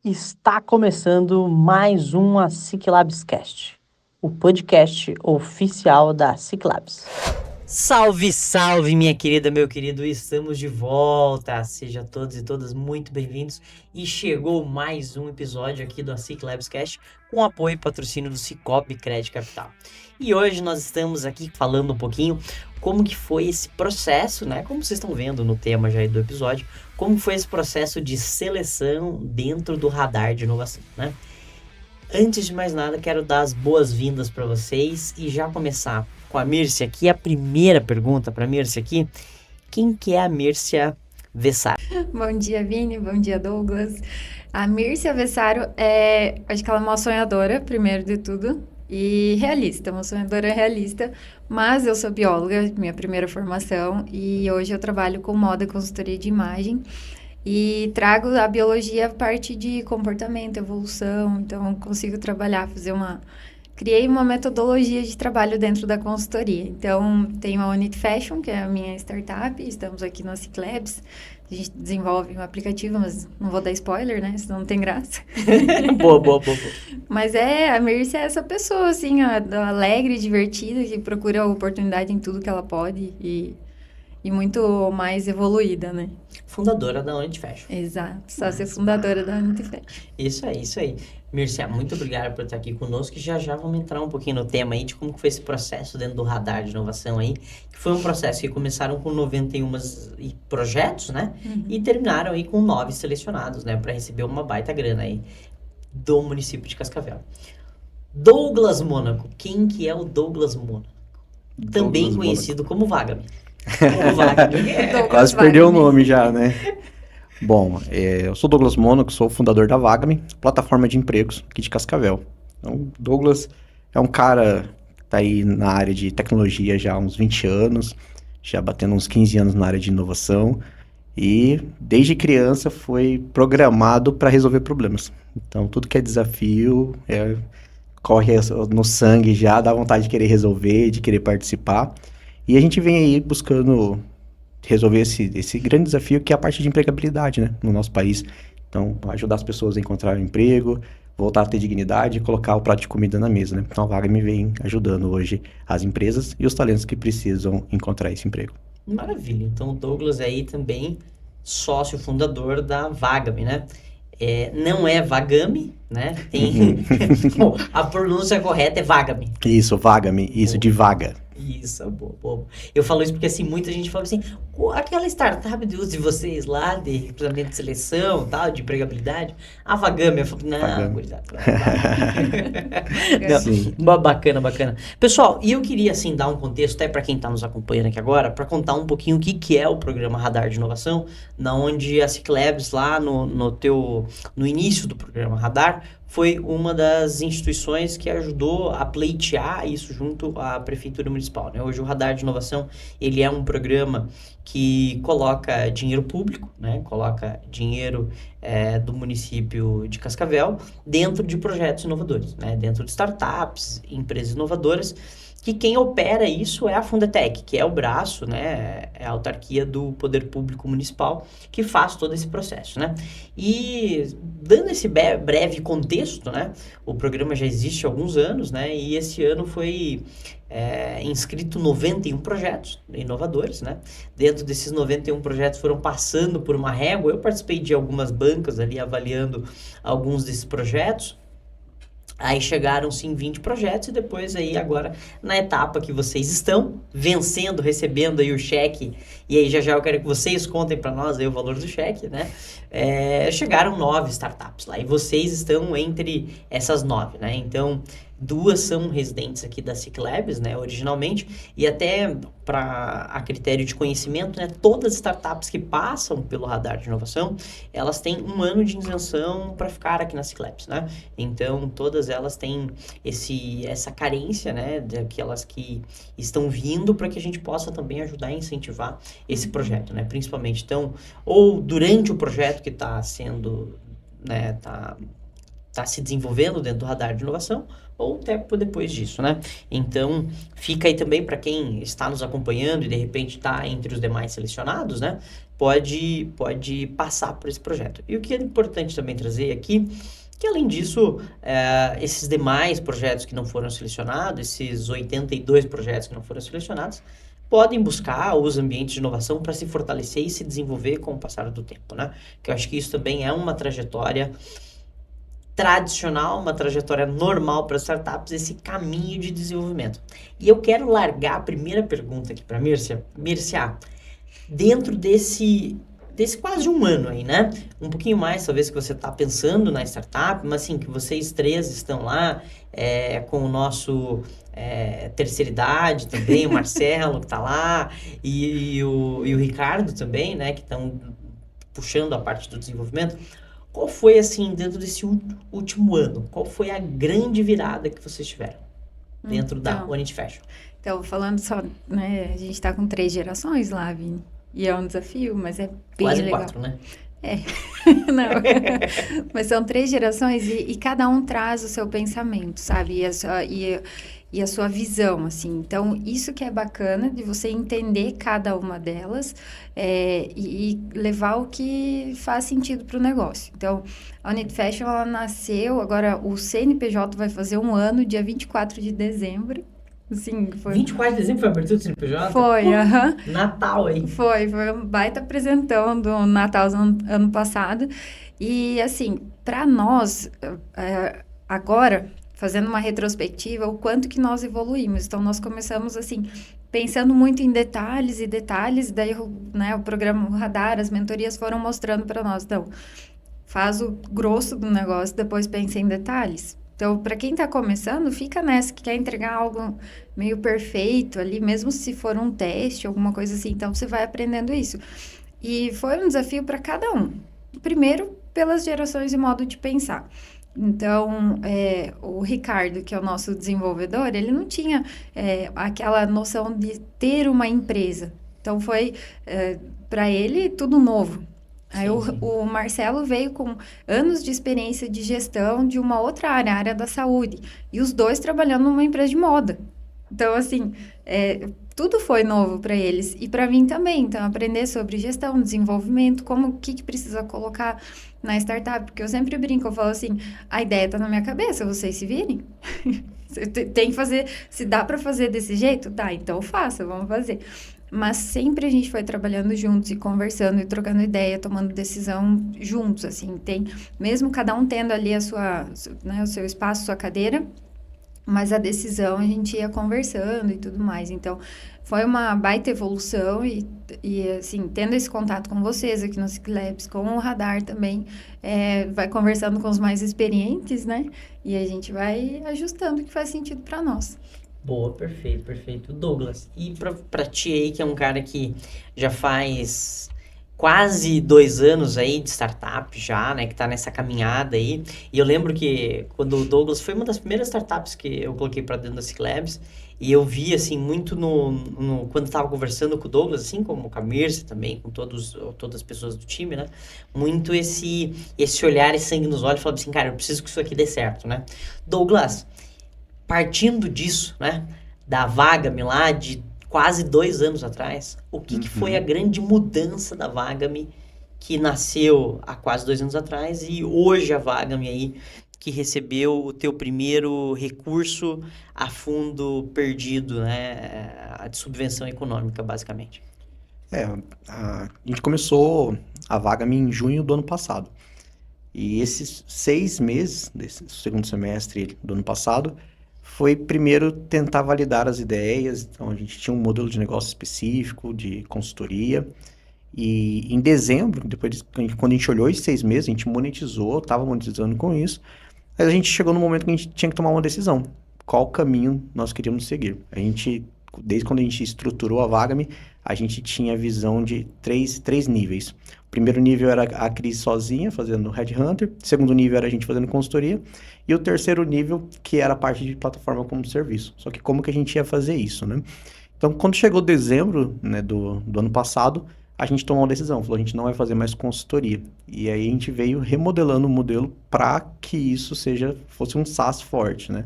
Está começando mais um Ciclabs Cast, o podcast oficial da Ciclabs. Salve, salve, minha querida, meu querido, estamos de volta. Sejam todos e todas muito bem-vindos. E chegou mais um episódio aqui do Ciclabs Cast com apoio e patrocínio do Cicobi Crédito Capital. E hoje nós estamos aqui falando um pouquinho como que foi esse processo, né? Como vocês estão vendo no tema já aí do episódio, como foi esse processo de seleção dentro do radar de inovação, né? Antes de mais nada, quero dar as boas-vindas para vocês e já começar com a Mírcia aqui. A primeira pergunta para a Mírcia aqui, quem que é a Mírcia Vessaro? Bom dia, Vini. Bom dia, Douglas. A Mírcia Vessaro acho que ela é uma sonhadora, primeiro de tudo, e realista, uma sonhadora realista, mas eu sou bióloga, minha primeira formação, e hoje eu trabalho com moda e consultoria de imagem, e trago a biologia a parte de comportamento, evolução, então consigo trabalhar, Criei uma metodologia de trabalho dentro da consultoria. Então, tenho a Unit Fashion, que é a minha startup, estamos aqui no Ciclabs. A gente desenvolve um aplicativo, mas não vou dar spoiler, né? Senão não tem graça. Boa. Mas a Mirce é essa pessoa, assim, alegre, divertida, que procura oportunidade em tudo que ela pode e muito mais evoluída, né? Fundadora da Unit Fashion. Exato, sócia fundadora da Unit Fashion. Isso aí. Mírcia, muito obrigado por estar aqui conosco e já vamos entrar um pouquinho no tema aí de como foi esse processo dentro do radar de inovação aí, que foi um processo que começaram com 91 projetos, né? E terminaram aí com 9 selecionados, né? Para receber uma baita grana aí do município de Cascavel. Douglas Mônaco, quem que é o Douglas Mônaco? Também conhecido como Vagame. Quase perdeu o nome já, né? Bom, eu sou Douglas Mônaco, sou o fundador da Vagame, plataforma de empregos aqui de Cascavel. Então, Douglas é um cara que está aí na área de tecnologia já há uns 20 anos, já batendo uns 15 anos na área de inovação e desde criança foi programado para resolver problemas. Então, tudo que é desafio corre no sangue já, dá vontade de querer resolver, de querer participar. E a gente vem aí buscando resolver esse grande desafio que é a parte de empregabilidade, né, no nosso país. Então, ajudar as pessoas a encontrar um emprego, voltar a ter dignidade e colocar o prato de comida na mesa, né? Então, a Vagame vem ajudando hoje as empresas e os talentos que precisam encontrar esse emprego. Maravilha. Então, o Douglas aí também sócio fundador da Vagame, né? Não é Vagame, né? Bom, a pronúncia correta é Vagame. Isso, Vagame, isso, de vaga. Isso, boa. Eu falo isso porque, assim, muita gente fala assim, aquela startup de vocês lá, de recrutamento de seleção, tal, de empregabilidade, a Vagame, eu falo, não, gurizada. Bacana. Pessoal, e eu queria, assim, dar um contexto, até para quem está nos acompanhando aqui agora, para contar um pouquinho o que é o programa Radar de Inovação, na onde a Ciclabs, lá no início do programa Radar, foi uma das instituições que ajudou a pleitear isso junto à Prefeitura Municipal, né? Hoje o Radar de Inovação, ele é um programa que coloca dinheiro público, né? Coloca dinheiro do município de Cascavel dentro de projetos inovadores, né? Dentro de startups, empresas inovadoras, que quem opera isso é a Fundetec, que é o braço, né, é a autarquia do Poder Público Municipal, que faz todo esse processo, né? E dando esse breve contexto, né, o programa já existe há alguns anos, né, e esse ano foi inscrito 91 projetos inovadores, né? Dentro desses 91 projetos foram passando por uma régua, eu participei de algumas bancas ali avaliando alguns desses projetos. Aí chegaram-se em 20 projetos e depois aí agora na etapa que vocês estão, vencendo, recebendo aí o cheque, e aí já eu quero que vocês contem para nós aí o valor do cheque, né? Chegaram 9 startups lá e vocês estão entre essas 9, né? Então, 2 são residentes aqui da Ciclabs, né, originalmente, e até para a critério de conhecimento, né, todas as startups que passam pelo radar de inovação, elas têm 1 ano de isenção para ficar aqui na Ciclabs, né? Então, todas elas têm essa carência, né, daquelas que estão vindo para que a gente possa também ajudar a incentivar esse projeto, né, principalmente. Então, ou durante o projeto que está sendo, né, tá tá se desenvolvendo dentro do radar de inovação, ou até depois disso, né? Então, fica aí também para quem está nos acompanhando e de repente está entre os demais selecionados, né? Pode passar por esse projeto. E o que é importante também trazer aqui, que além disso, esses demais projetos que não foram selecionados, esses 82 projetos que não foram selecionados, podem buscar os ambientes de inovação para se fortalecer e se desenvolver com o passar do tempo, né? Que eu acho que isso também é uma trajetória tradicional, uma trajetória normal para startups, esse caminho de desenvolvimento. E eu quero largar a primeira pergunta aqui para a Mírcia. Mírcia, dentro desse quase um ano aí, né? Um pouquinho mais, talvez, que você está pensando na startup, mas assim, que vocês três estão lá com o nosso terceira idade também, o Marcelo que está lá, e o Ricardo também, né? Que estão puxando a parte do desenvolvimento. Qual foi, assim, dentro desse último ano, qual foi a grande virada que vocês tiveram dentro da One It Fashion? Então, falando só, né, a gente está com 3 gerações lá, Vini. E é um desafio, mas é bem Quase legal. 4, né? Não. Mas são 3 gerações e cada um traz o seu pensamento, sabe? E a sua visão, assim. Então, isso que é bacana de você entender cada uma delas e levar o que faz sentido para o negócio. Então, a One It Fashion, ela nasceu, agora o CNPJ vai fazer 1 ano, dia 24 de dezembro. Assim, foi... 24 de dezembro foi a abertura do CNPJ? Foi, aham. Natal aí. Foi um baita apresentão do Natal do ano passado. E, assim, para nós, agora, fazendo uma retrospectiva, o quanto que nós evoluímos. Então, nós começamos, assim, pensando muito em detalhes, daí, né, o programa o Radar, as mentorias foram mostrando para nós. Então, faz o grosso do negócio, depois pensa em detalhes. Então, para quem está começando, fica nessa, que quer entregar algo meio perfeito ali, mesmo se for um teste, alguma coisa assim. Então, você vai aprendendo isso. E foi um desafio para cada um. Primeiro, pelas gerações e modo de pensar. Então, o Ricardo, que é o nosso desenvolvedor, ele não tinha aquela noção de ter uma empresa. Então, foi, para ele, tudo novo. Aí o Marcelo veio com anos de experiência de gestão de uma outra área, a área da saúde. E os dois trabalhando numa empresa de moda. Então, assim, tudo foi novo para eles. E para mim também. Então, aprender sobre gestão, desenvolvimento, o que precisa colocar na startup. Porque eu sempre brinco, eu falo assim, a ideia está na minha cabeça, vocês se virem. Tem que fazer, se dá para fazer desse jeito? Tá, então faça, vamos fazer. Mas sempre a gente foi trabalhando juntos e conversando e trocando ideia, tomando decisão juntos, assim, mesmo cada um tendo ali o seu espaço, sua cadeira, mas a decisão a gente ia conversando e tudo mais. Então, foi uma baita evolução e assim, tendo esse contato com vocês aqui no Ciclabs, com o Radar também, vai conversando com os mais experientes, né? E a gente vai ajustando o que faz sentido para nós. Boa, perfeito. Douglas, e pra ti aí, que é um cara que já faz quase 2 anos aí de startup já, né, que tá nessa caminhada aí, e eu lembro que quando o Douglas foi uma das primeiras startups que eu coloquei pra dentro da Ciclabs, e eu vi, assim, muito quando tava conversando com o Douglas, assim, como com a Mírcia também, com todas as pessoas do time, né, muito esse olhar e sangue nos olhos, falando assim, cara, eu preciso que isso aqui dê certo, né. Douglas, partindo disso, né, da Vagami lá de quase 2 anos atrás, o que foi a grande mudança da Vagami que nasceu há quase 2 anos atrás e hoje a Vagami aí que recebeu o teu primeiro recurso a fundo perdido, né, de subvenção econômica, basicamente? A gente começou a Vagami em junho do ano passado. E esses 6 meses, desse segundo semestre do ano passado, foi primeiro tentar validar as ideias. Então, a gente tinha um modelo de negócio específico, de consultoria. E em dezembro, quando a gente olhou esses 6 meses, a gente estava monetizando com isso. Mas a gente chegou no momento que a gente tinha que tomar uma decisão. Qual caminho nós queríamos seguir? Desde quando a gente estruturou a Vagami, a gente tinha a visão de três níveis. O primeiro nível era a Cris sozinha, fazendo Headhunter. O segundo nível era a gente fazendo consultoria. E o terceiro nível, que era a parte de plataforma como serviço. Só que como que a gente ia fazer isso, né? Então, quando chegou dezembro, né, do ano passado, a gente tomou uma decisão, falou, a gente não vai fazer mais consultoria. E aí a gente veio remodelando o modelo para que isso fosse um SaaS forte, né?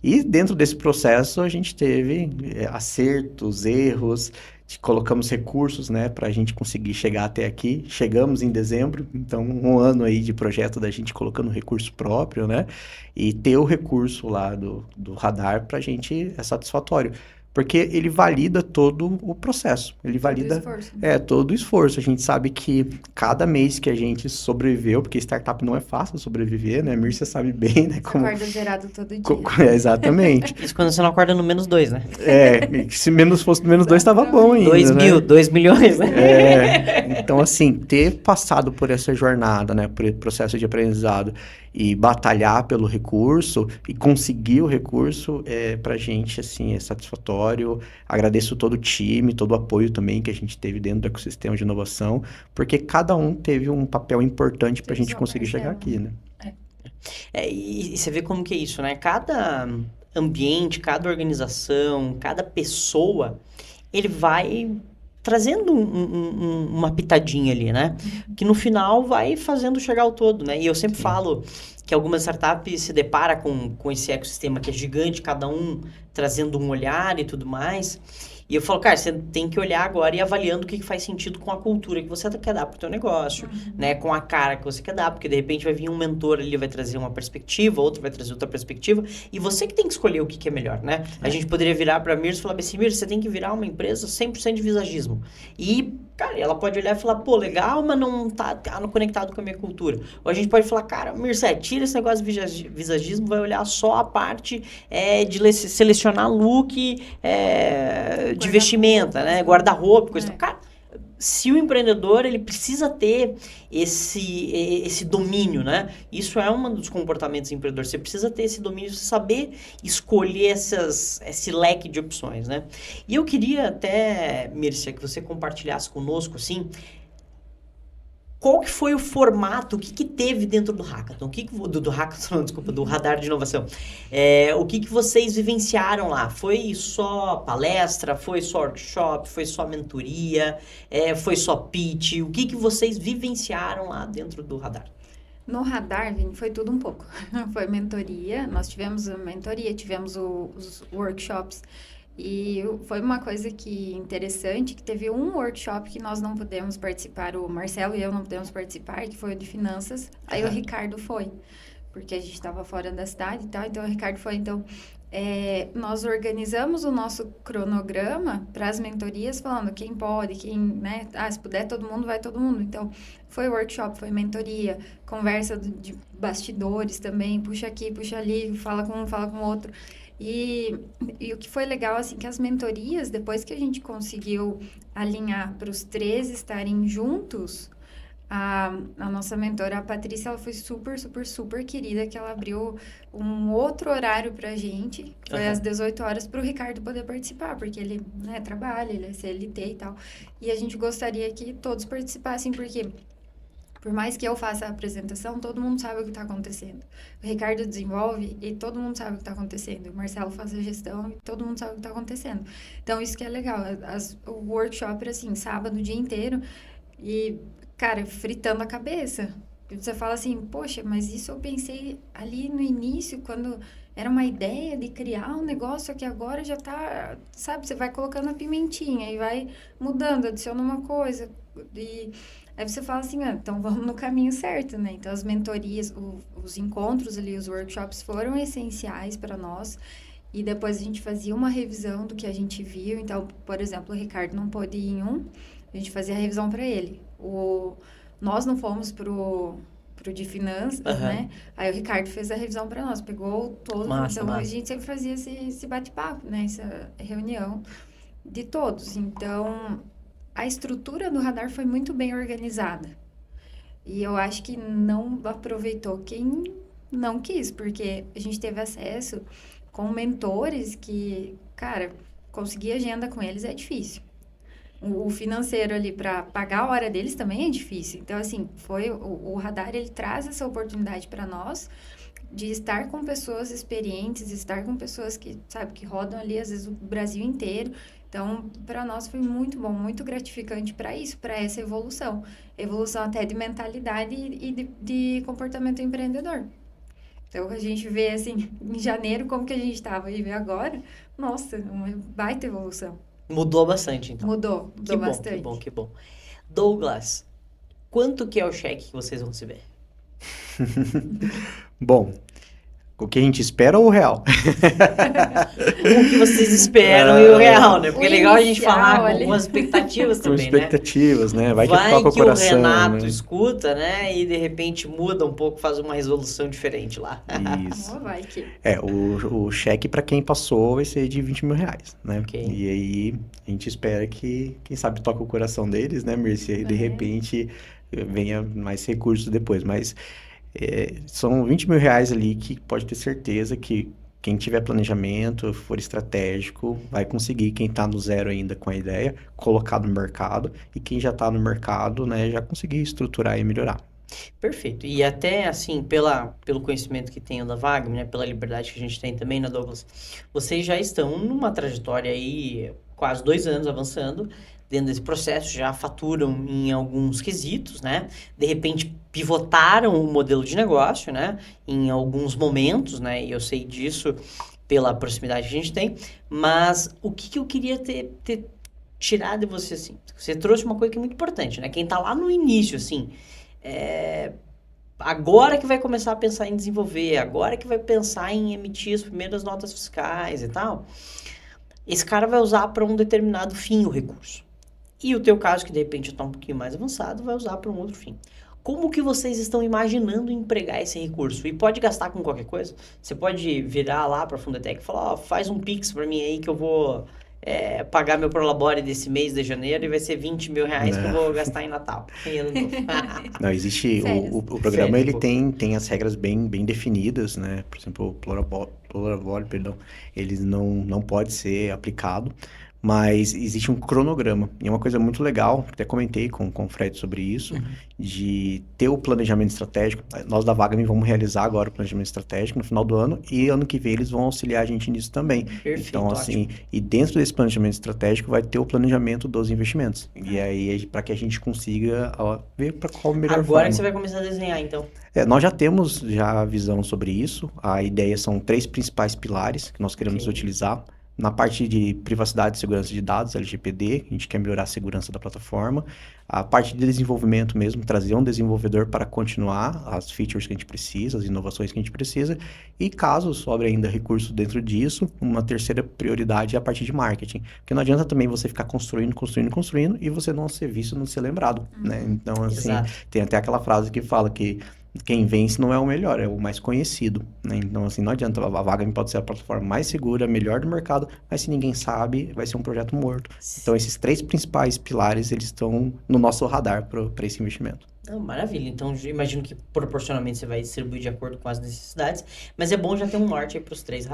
E dentro desse processo a gente teve acertos, erros, colocamos recursos, né, para a gente conseguir chegar até aqui. Chegamos em dezembro, então um ano aí de projeto da gente colocando recurso próprio, né? E ter o recurso lá do Radar para a gente é satisfatório. Porque ele valida todo o processo. Ele valida todo o esforço. A gente sabe que cada mês que a gente sobreviveu, porque startup não é fácil sobreviver, né? A Mircia sabe bem, né? Como... Acorda zerado todo dia. Exatamente. Isso quando você não acorda no -2, né? Se fosse no -2 estava bom ainda, 2 mil, né? 2 milhões, né? Então, assim, ter passado por essa jornada, né? Por esse processo de aprendizado e batalhar pelo recurso e conseguir o recurso, pra gente, assim, é satisfatório. Agradeço todo o time, todo o apoio também que a gente teve dentro do ecossistema de inovação, porque cada um teve um papel importante pra gente conseguir chegar aqui, né? E você vê como que é isso, né? Cada ambiente, cada organização, cada pessoa, ele vai trazendo uma pitadinha ali, né? Que no final vai fazendo chegar ao todo, né? E eu sempre falo que algumas startups se depara com esse ecossistema que é gigante, cada um trazendo um olhar e tudo mais. E eu falo, cara, você tem que olhar agora e ir avaliando o que faz sentido com a cultura que você quer dar pro teu negócio, né? Com a cara que você quer dar, porque de repente vai vir um mentor ali, vai trazer uma perspectiva, outro vai trazer outra perspectiva, e você que tem que escolher o que é melhor, né? A gente poderia virar pra Mirce e falar assim, Mirce, você tem que virar uma empresa 100% de visagismo. E, cara, ela pode olhar e falar, pô, legal, mas não tá conectado com a minha cultura. Ou a gente pode falar, cara, Mirce, tira esse negócio de visagismo, vai olhar só a parte de selecionar look, de vestimenta, né? Guarda-roupa, coisa. Cara, se o empreendedor, ele precisa ter esse domínio, né? Isso é um dos comportamentos do empreendedor. Você precisa ter esse domínio, saber escolher esse leque de opções, né? E eu queria até, Mircia, que você compartilhasse conosco, assim, qual que foi o formato, o que teve dentro do Hackathon? Do Hackathon, não, desculpa, do Radar de Inovação. O que vocês vivenciaram lá? Foi só palestra? Foi só workshop? Foi só mentoria? Foi só pitch? O que vocês vivenciaram lá dentro do Radar? No Radar, Vini, foi tudo um pouco. Foi mentoria, nós tivemos a mentoria, tivemos os workshops. E foi uma coisa interessante, que teve um workshop que nós não pudemos participar, o Marcelo e eu não pudemos participar, que foi o de finanças, aí o Ricardo foi, porque a gente estava fora da cidade e tal, então o Ricardo foi. Então, nós organizamos o nosso cronograma para as mentorias, falando quem pode, quem, né, se puder todo mundo, vai todo mundo. Então, foi workshop, foi mentoria, conversa de bastidores também, puxa aqui, puxa ali, fala com um, fala com o outro. E o que foi legal, assim, que as mentorias, depois que a gente conseguiu alinhar para os 3 estarem juntos, a nossa mentora, a Patrícia, ela foi super, super, super querida, que ela abriu um outro horário pra gente, foi às 18 horas, para o Ricardo poder participar, porque ele, né, trabalha, ele é CLT e tal, e a gente gostaria que todos participassem, porque... Por mais que eu faça a apresentação, todo mundo sabe o que está acontecendo. O Ricardo desenvolve e todo mundo sabe o que está acontecendo. O Marcelo faz a gestão e todo mundo sabe o que está acontecendo. Então, isso que é legal. O workshop era assim, sábado o dia inteiro e, cara, fritando a cabeça. E você fala assim, poxa, mas isso eu pensei ali no início, quando era uma ideia de criar um negócio que agora já tá, sabe? Você vai colocando a pimentinha e vai mudando, adiciona uma coisa e... Aí você fala assim, então vamos no caminho certo, né? Então, as mentorias, os encontros ali, os workshops foram essenciais para nós. E depois a gente fazia uma revisão do que a gente viu. Então, por exemplo, o Ricardo não pôde ir em a gente fazia a revisão para ele. Nós não fomos pro de finanças, né? Aí o Ricardo fez a revisão para nós, pegou todo. Então, a gente sempre fazia esse bate-papo, né? Essa reunião de todos. Então... A estrutura do Radar foi muito bem organizada. E eu acho que não aproveitou quem não quis, porque a gente teve acesso com mentores que, cara, conseguir agenda com eles é difícil. o financeiro ali para pagar a hora deles também é difícil. Então, assim, o radar, ele traz essa oportunidade para nós de estar com pessoas experientes, estar com pessoas que, sabe, que rodam ali, às vezes, o Brasil inteiro. Então, para nós foi muito bom, muito gratificante para isso, para essa evolução. Evolução até de mentalidade e de comportamento empreendedor. Então, a gente vê, assim, em janeiro, como que a gente estava e vê agora, nossa, uma baita evolução. Mudou bastante, então. Mudou Que bom, bastante. que bom, que bom. Douglas, quanto que é o cheque que vocês vão receber? Bom, o que a gente espera ou o real? O que vocês esperam e o real, né? Porque é legal a gente inicial falar com ali. algumas expectativas Com também, né? expectativas, né? Vai que Vai toca o que o coração, Renato né? escuta, né? E de repente muda um pouco, faz uma resolução diferente lá. Isso. Oh, vai que... O cheque para quem passou vai ser de 20 mil reais, né? Ok. E aí a gente espera que, quem sabe, toque o coração deles, né, Mercy? E de É. repente venha mais recursos depois. Mas são 20 mil reais ali que pode ter certeza que quem tiver planejamento, for estratégico, vai conseguir. Quem está no zero ainda com a ideia, colocar no mercado. E quem já está no mercado, né, já conseguir estruturar e melhorar. Perfeito. E até, assim, pelo conhecimento que tenho da Wagner, né, pela liberdade que a gente tem também, né, Douglas? Vocês já estão numa trajetória aí, quase 2 anos avançando, dentro desse processo, já faturam em alguns quesitos, né? De repente, pivotaram o modelo de negócio, né? Em alguns momentos, né? E eu sei disso pela proximidade que a gente tem. Mas o que eu queria ter tirado de você, assim? Você trouxe uma coisa que é muito importante, né? Quem tá lá no início, assim... agora que vai começar a pensar em desenvolver, agora que vai pensar em emitir as primeiras notas fiscais e tal, esse cara vai usar para um determinado fim o recurso. E o teu caso, que de repente está um pouquinho mais avançado, vai usar para um outro fim. Como que vocês estão imaginando empregar esse recurso? E pode gastar com qualquer coisa. Você pode virar lá para a Fundetec e falar, ó, faz um Pix para mim aí que eu vou pagar meu Prolabore desse mês de janeiro e vai ser 20 mil reais que eu vou gastar em Natal. E ano novo. Não, existe... O programa, Férias, ele tem as regras bem definidas, né? Por exemplo, o Prolabore, perdão, ele não pode ser aplicado, mas existe um cronograma. E é uma coisa muito legal, até comentei com o Fred sobre isso, de ter o planejamento estratégico. Nós da Wagner vamos realizar agora o planejamento estratégico no final do ano, e ano que vem eles vão auxiliar a gente nisso também. Perfeito, Então, assim, ótimo. e dentro desse planejamento estratégico vai ter o planejamento dos investimentos. E aí, para que a gente consiga ver para qual a melhor Agora forma. que você vai começar a desenhar, então. Nós já temos a visão sobre isso. A ideia são 3 principais pilares que nós queremos utilizar. Na parte de privacidade e segurança de dados, LGPD, a gente quer melhorar a segurança da plataforma. A parte de desenvolvimento mesmo, trazer um desenvolvedor para continuar as features que a gente precisa, as inovações que a gente precisa. E caso sobre ainda recurso dentro disso, uma terceira prioridade é a parte de marketing. Porque não adianta também você ficar construindo e você não ser visto, não ser lembrado, né? Então, assim, Exato. tem até aquela frase que fala que quem vence não é o melhor, é o mais conhecido, né? Então, assim, não adianta. A Wagner pode ser a plataforma mais segura, melhor do mercado, mas se ninguém sabe, vai ser um projeto morto. Então, esses 3 principais pilares, eles estão no nosso radar para esse investimento. Não, maravilha. Então, eu imagino que proporcionalmente você vai distribuir de acordo com as necessidades, mas é bom já ter um norte aí para os 3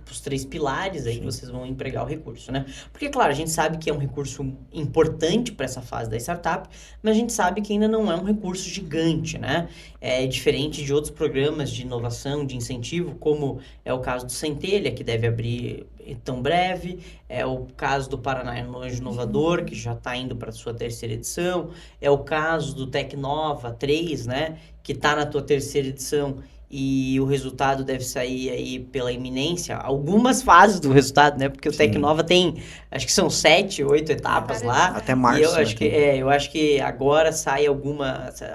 pros 3 pilares aí que vocês vão empregar o recurso, né? Porque, claro, a gente sabe que é um recurso importante para essa fase da startup, mas a gente sabe que ainda não é um recurso gigante, né? É diferente de outros programas de inovação, de incentivo, como é o caso do Centelha, que deve abrir tão breve, é o caso do Paraná Anjo Inovador, que já está indo para a sua 3ª edição, é o caso do Tecnova 3, né, que está na tua 3ª edição e o resultado deve sair aí pela iminência, algumas fases do resultado, né, porque o Tecnova tem, acho que são 7, 8 etapas lá. Até março, e eu acho né, eu acho que agora sai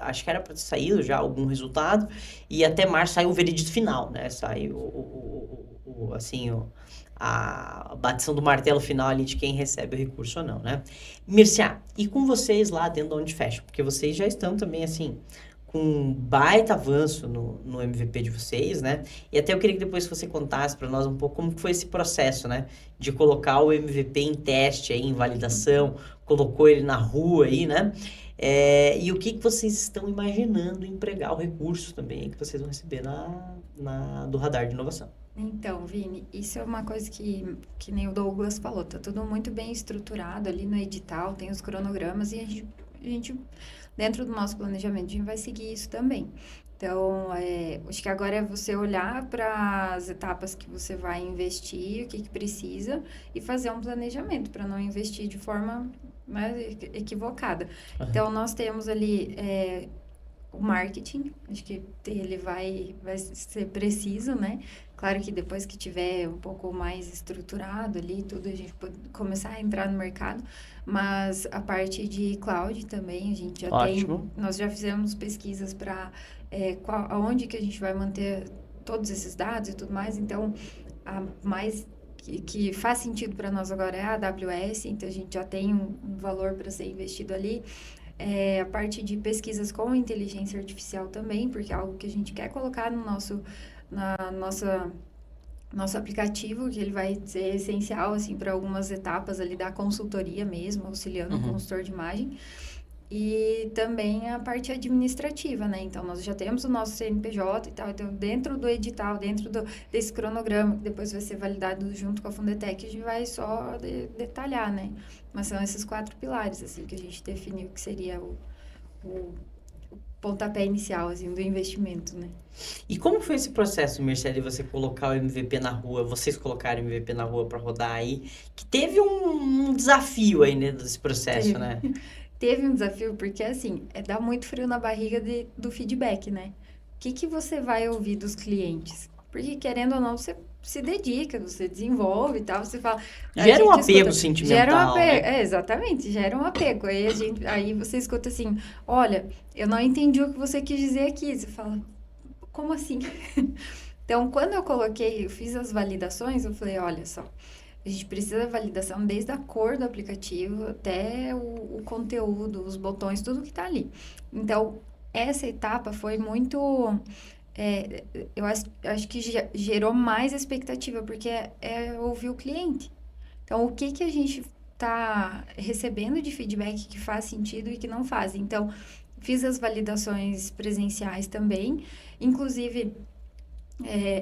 acho que era para ter saído já algum resultado, e até março sai o veredito final, né, sai a batição do martelo final ali de quem recebe o recurso ou não, né? Mircea, e com vocês lá dentro da Onde Fecha? Porque vocês já estão também, assim, com um baita avanço no MVP de vocês, né? E até eu queria que depois você contasse para nós um pouco como foi esse processo, né? De colocar o MVP em teste, aí, em validação, colocou ele na rua aí, né? E o que vocês estão imaginando empregar o recurso também que vocês vão receber do Radar de Inovação? Então, Vini, isso é uma coisa que nem o Douglas falou, tá tudo muito bem estruturado ali no edital, tem os cronogramas e a gente, dentro do nosso planejamento, a gente vai seguir isso também. Então, acho que agora é você olhar para as etapas que você vai investir, o que precisa, e fazer um planejamento para não investir de forma, né, equivocada. Aham. Então, nós temos ali o marketing, acho que ele vai ser preciso, né? Claro que depois que tiver um pouco mais estruturado ali, tudo, a gente pode começar a entrar no mercado, mas a parte de cloud também, a gente já Ótimo. nós já fizemos pesquisas para aonde que a gente vai manter todos esses dados e tudo mais, então, a mais que faz sentido para nós agora é a AWS, então a gente já tem um valor para ser investido ali. A parte de pesquisas com inteligência artificial também, porque é algo que a gente quer colocar no nosso aplicativo, que ele vai ser essencial, assim, para algumas etapas ali da consultoria mesmo, auxiliando o consultor de imagem. E também a parte administrativa, né? Então, nós já temos o nosso CNPJ e tal. Então, dentro do edital, desse cronograma, que depois vai ser validado junto com a Fundetec, a gente vai só detalhar, né? Mas são esses 4 pilares, assim, que a gente definiu que seria o pontapé inicial, assim, do investimento, né? E como foi esse processo, Mercedes, de você colocar o MVP na rua, vocês colocaram o MVP na rua para rodar aí, que teve um desafio aí, né, desse processo, né? Teve um desafio, porque assim, dá muito frio na barriga do feedback, né? O que você vai ouvir dos clientes? Porque, querendo ou não, você se dedica, você desenvolve e tal, você fala... Gera um apego sentimental, gera um apego, né? Exatamente, gera um apego. Aí você escuta assim, olha, eu não entendi o que você quis dizer aqui. Você fala, como assim? Então, quando eu fiz as validações, eu falei, olha só, a gente precisa da validação desde a cor do aplicativo até o conteúdo, os botões, tudo que está ali. Então, essa etapa foi muito... eu acho que gerou mais expectativa, porque é ouvir o cliente. Então, o que a gente está recebendo de feedback que faz sentido e que não faz. Então, fiz as validações presenciais também, inclusive...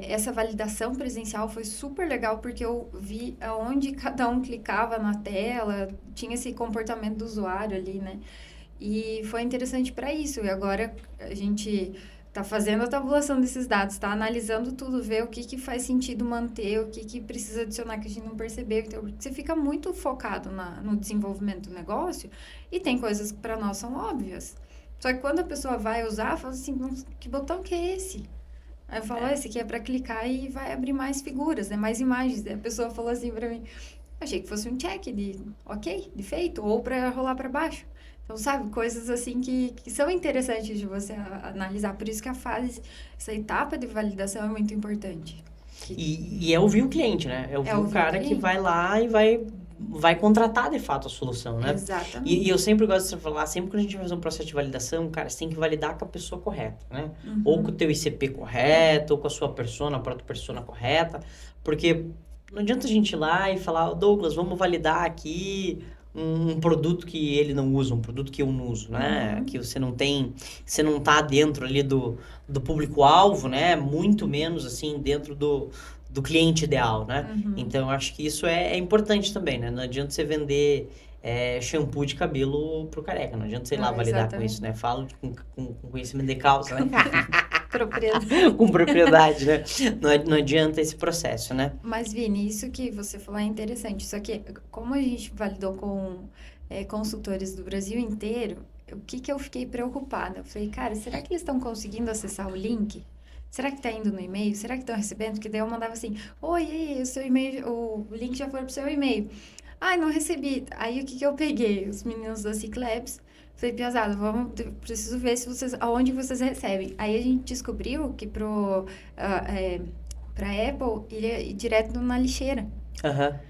essa validação presencial foi super legal porque eu vi aonde cada um clicava na tela, tinha esse comportamento do usuário ali, né? E foi interessante para isso. E agora a gente está fazendo a tabulação desses dados, está analisando tudo, ver o que faz sentido manter, o que precisa adicionar que a gente não percebeu. Então, porque você fica muito focado no desenvolvimento do negócio e tem coisas que para nós são óbvias. Só que quando a pessoa vai usar, fala assim, que botão que é esse? Aí eu falo, esse aqui é para clicar e vai abrir mais figuras, né? Mais imagens. Aí a pessoa falou assim para mim, achei que fosse um check de ok, de feito, ou para rolar para baixo. Então, sabe, coisas assim que são interessantes de você analisar. Por isso que essa etapa de validação é muito importante. E é ouvir o cliente, né? É ouvir o ouvir o cara que cliente. vai lá e vai contratar de fato a solução, né? Exatamente. E eu sempre gosto de falar, sempre que a gente vai fazer um processo de validação, cara, você tem que validar com a pessoa correta, né? Ou com o teu ICP correto, ou com a sua persona, a própria persona correta, porque não adianta a gente ir lá e falar, Douglas, vamos validar aqui um produto que ele não usa, um produto que eu não uso, né? Que você não tá dentro ali do público-alvo, né? Muito menos, assim, dentro do cliente ideal, né? Então, eu acho que isso é importante também, né? Não adianta você vender shampoo de cabelo pro careca, não adianta você ir lá validar com isso, né? Falo com conhecimento de causa, né? Propriedade. Com propriedade, né? Não adianta esse processo, né? Mas, Vini, isso que você falou é interessante. Só que, como a gente validou com consultores do Brasil inteiro, o que eu fiquei preocupada? Eu falei, cara, será que eles estão conseguindo acessar o link? Será que tá indo no e-mail? Será que estão recebendo? Porque daí eu mandava assim, oi, aí, o seu e-mail, o link já foi pro seu e-mail. Ai, não recebi. Aí, o que eu peguei? Os meninos da Ciclabs. Falei, piazada, preciso ver aonde vocês recebem. Aí a gente descobriu que pra Apple, ele é direto na lixeira. Aham.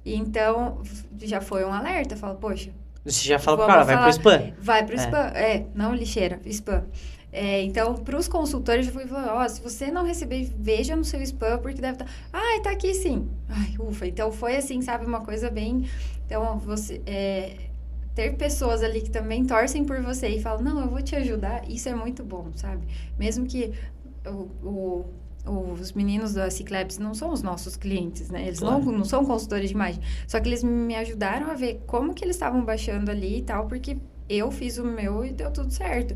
Então, já foi um alerta. Fala, poxa... Você já fala pro cara, vai pro spam. Vai pro spam. Não lixeira, spam. Então, para os consultores, eu fui falar, se você não receber, veja no seu spam, porque deve estar... tá aqui sim. Ai, ufa. Então, foi assim, sabe, uma coisa bem... Então, você... ter pessoas ali que também torcem por você e falam, não, eu vou te ajudar, isso é muito bom, sabe? Mesmo que os meninos da Ciclabs não são os nossos clientes, né? Eles Claro. não são consultores de imagem. Só que eles me ajudaram a ver como que eles estavam baixando ali e tal, porque eu fiz o meu e deu tudo certo.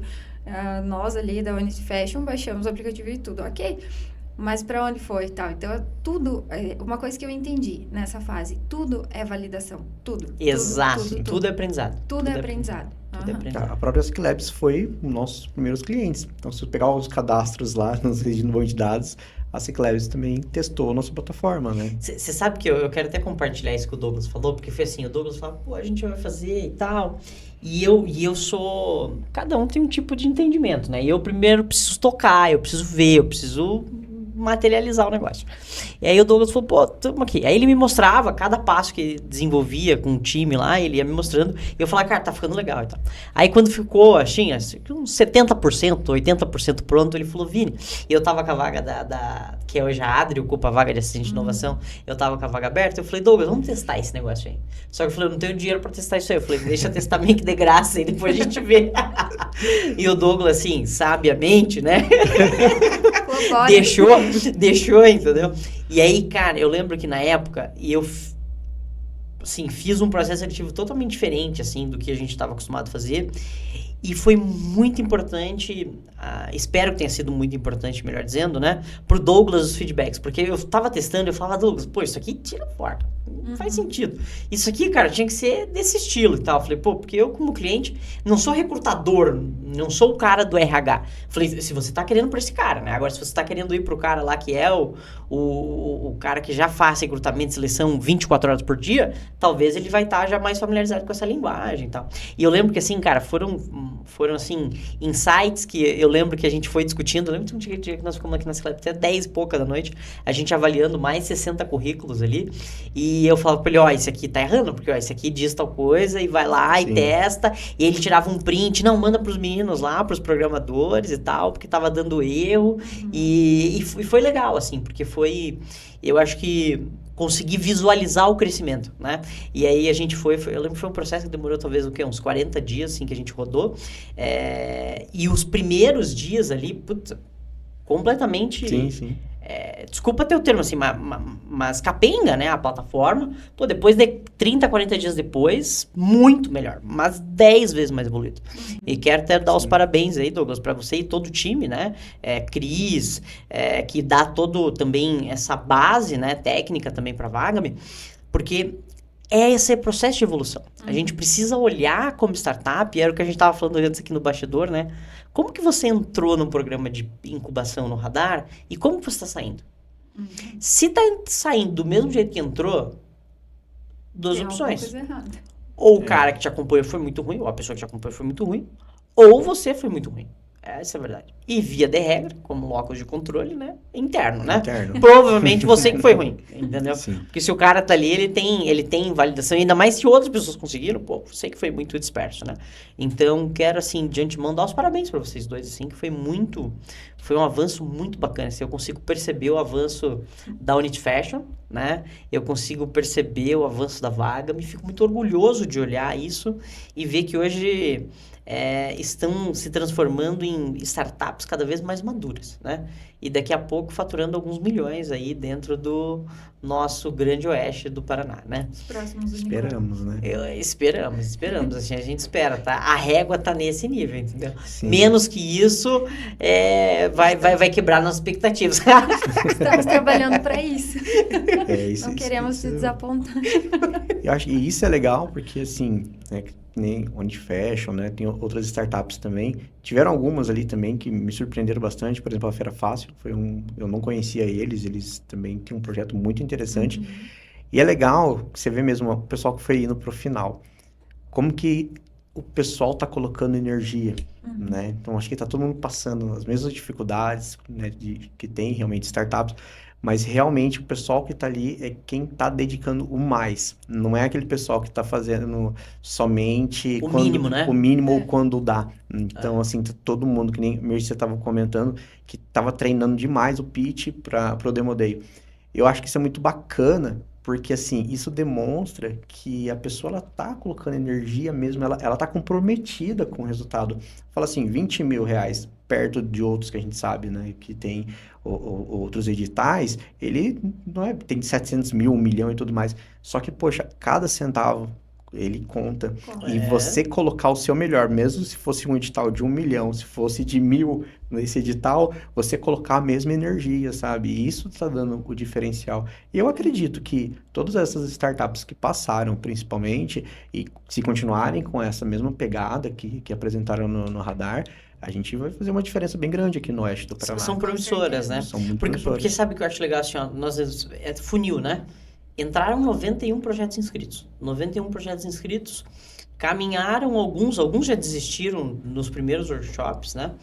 Nós ali da Unity Fashion baixamos o aplicativo e tudo, ok. Mas para onde foi e tal? Então, uma coisa que eu entendi nessa fase, tudo é validação. Tudo. Exato. Tudo é aprendizado. Tudo é aprendizado. Tudo é Aham. aprendizado. A própria Ciclabs foi um dos nossos primeiros clientes. Então, se você pegar os cadastros lá nas redes de banco de dados, a Ciclabs também testou a nossa plataforma, né? Você sabe que eu quero até compartilhar isso que o Douglas falou, porque foi assim, o Douglas fala, pô, a gente vai fazer e tal. E eu sou... Cada um tem um tipo de entendimento, né? E eu primeiro preciso tocar, eu preciso ver, eu preciso materializar o negócio. E aí o Douglas falou, pô, tamo aqui. Aí ele me mostrava cada passo que ele desenvolvia com o time lá, ele ia me mostrando, e eu falava, cara, tá ficando legal e tal. Aí quando ficou, assim, uns 70%, 80% pronto, ele falou, Vini, e eu tava com a vaga que hoje a Adri ocupa a vaga de assistente de inovação, eu tava com a vaga aberta, eu falei, Douglas, vamos testar esse negócio aí. Só que eu falei, eu não tenho dinheiro pra testar isso aí. Eu falei, deixa eu testar meio que de graça aí, depois a gente vê. E o Douglas, assim, sabiamente, né? Deixou, entendeu? E aí, cara, eu lembro que na época, assim, fiz um processo seletivo totalmente diferente, assim, do que a gente estava acostumado a fazer. E foi muito importante, espero que tenha sido muito importante, melhor dizendo, né? Pro Douglas os feedbacks. Porque eu tava testando e eu falava, Douglas, pô, isso aqui tira fora. Não faz sentido. Isso aqui, cara, tinha que ser desse estilo e tal. Eu falei, pô, porque eu como cliente não sou recrutador, não sou o cara do RH. Eu falei, se você tá querendo pra esse cara, né? Agora, se você tá querendo ir pro cara lá que é o cara que já faz recrutamento e seleção 24 horas por dia, talvez ele vai estar já mais familiarizado com essa linguagem e tal. E eu lembro que, assim, cara, foram assim, insights que eu lembro que a gente foi discutindo. Eu lembro que um dia que nós ficamos aqui na Ciclabs até 10 e pouca da noite, a gente avaliando mais 60 currículos ali, e eu falava pra ele, ó, esse aqui tá errando, porque ó, esse aqui diz tal coisa, e vai lá e testa, e ele tirava um print, não, manda pros meninos lá, pros programadores e tal, porque tava dando erro, e foi legal, assim, porque eu acho que conseguir visualizar o crescimento, né? E aí a gente eu lembro que foi um processo que demorou talvez uns 40 dias, assim, que a gente rodou. E os primeiros dias ali, putz, completamente... Sim. Desculpa ter o termo assim, mas capenga, né, a plataforma. Pô, depois de 30, 40 dias depois, muito melhor, mas 10 vezes mais evoluído. E quero até dar os parabéns aí, Douglas, para você e todo o time, né, Cris, que dá também essa base, né, técnica também para a Vagami, porque esse processo de evolução. A gente precisa olhar como startup, e era o que a gente estava falando antes aqui no bastidor, né? Como que você entrou num programa de incubação no Radar e como que você está saindo? Se está saindo do mesmo jeito que entrou, duas opções. Ou o cara que te acompanhou foi muito ruim, ou a pessoa que te acompanhou foi muito ruim, ou você foi muito ruim. Essa é a verdade. E via de regra, como locus de controle, né? Interno, né? Provavelmente você que foi ruim, entendeu? Sim. Porque se o cara tá ali, ele tem validação, ainda mais se outras pessoas conseguiram, pô, você que foi muito disperso, né? Então, quero, assim, de antemão, dar os parabéns pra vocês dois, assim, que foi um avanço muito bacana, assim, eu consigo perceber o avanço da Unity Fashion, né? Eu consigo perceber o avanço da Vaga, me fico muito orgulhoso de olhar isso e ver que hoje... estão se transformando em startups cada vez mais maduras, né? E daqui a pouco faturando alguns milhões aí dentro do nosso grande oeste do Paraná, né? Os próximos Esperamos, né? Esperamos, assim, a gente espera, tá? A régua tá nesse nível, entendeu? Sim. Menos que isso, vai quebrar nossas expectativas. Estamos trabalhando para isso. Isso, Não queremos se desapontar. Eu acho que isso é legal, porque assim, que nem Unity Fashion, né? Tem outras startups também. Tiveram algumas ali também que me surpreenderam bastante. Por exemplo, a Feira Fácil, eu não conhecia eles também têm um projeto muito interessante. E é legal que você vê mesmo o pessoal que foi indo pro final. Como que o pessoal tá colocando energia, né? Então, acho que tá todo mundo passando as mesmas dificuldades, né, que tem realmente startups. Mas realmente o pessoal que está ali é quem está dedicando o mais. Não é aquele pessoal que está fazendo somente mínimo, né? O mínimo ou quando dá. Então, assim, todo mundo, que nem você estava comentando, que estava treinando demais o pitch para o Demo Day. Eu acho que isso é muito bacana, porque assim, isso demonstra que a pessoa ela tá colocando energia mesmo, ela tá comprometida com o resultado. Fala assim, 20 mil reais perto de outros que a gente sabe, né, que tem outros editais, ele não é, tem 700 mil, 1 milhão e tudo mais. Só que, poxa, cada centavo ele conta. E você colocar o seu melhor, mesmo se fosse um edital de 1 milhão, se fosse de 1.000 nesse edital, você colocar a mesma energia, sabe? E isso está dando o diferencial. E eu acredito que todas essas startups que passaram, principalmente, e se continuarem com essa mesma pegada que apresentaram no radar, a gente vai fazer uma diferença bem grande aqui no oeste do Paraná. São promissoras, né? São muito Porque promissoras. sabe o que eu acho legal, assim, ó, é funil, né? Entraram 91 projetos inscritos. 91 projetos inscritos, caminharam alguns já desistiram nos primeiros workshops, né?